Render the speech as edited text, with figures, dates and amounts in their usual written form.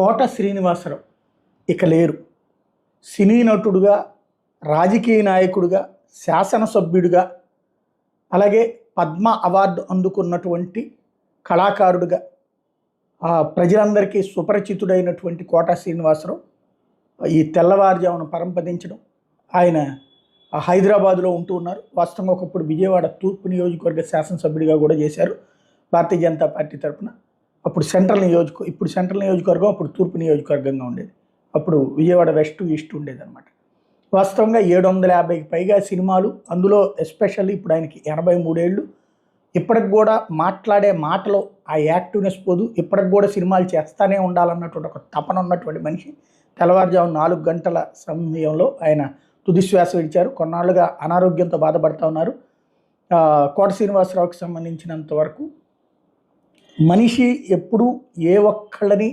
కోట శ్రీనివాసరావు ఇక లేరు. సినీ నటుడుగా, రాజకీయ నాయకుడిగా, శాసనసభ్యుడిగా, అలాగే పద్మ అవార్డు అందుకున్నటువంటి కళాకారుడిగా, ప్రజలందరికీ సుపరిచితుడైనటువంటి కోట శ్రీనివాసరావు ఈ తెల్లవారుజామున పరంపదించడం. ఆయన హైదరాబాదులో ఉంటూ ఉన్నారు. వాస్తవంగా ఒకప్పుడు విజయవాడ తూర్పు నియోజకవర్గ శాసనసభ్యుడిగా కూడా చేశారు భారతీయ జనతా పార్టీ తరఫున. ఇప్పుడు సెంట్రల్ నియోజకవర్గం, అప్పుడు తూర్పు నియోజకవర్గంగా ఉండేది. అప్పుడు విజయవాడ వెస్ట్ ఈస్ట్ ఉండేదన్నమాట. వాస్తవంగా 750కి పైగా సినిమాలు, అందులో ఎస్పెషల్లీ ఇప్పుడు ఆయనకి 83 ఏళ్ళు. ఇప్పటికి కూడా మాట్లాడే మాటలో ఆ యాక్టివ్నెస్ పోదు. ఇప్పటికి కూడా సినిమాలు చేస్తానే ఉండాలన్నటువంటి ఒక తపన ఉన్నటువంటి మనిషి. తెల్లవారుజాము 4 గంటల సమయంలో ఆయన తుది శ్వాస విడిచారు. కొన్నాళ్ళుగా అనారోగ్యంతో బాధపడుతూ ఉన్నారు. కోట శ్రీనివాసరావుకి సంబంధించినంత వరకు మనిషి ఎప్పుడూ ఏ ఒక్కళ్ళని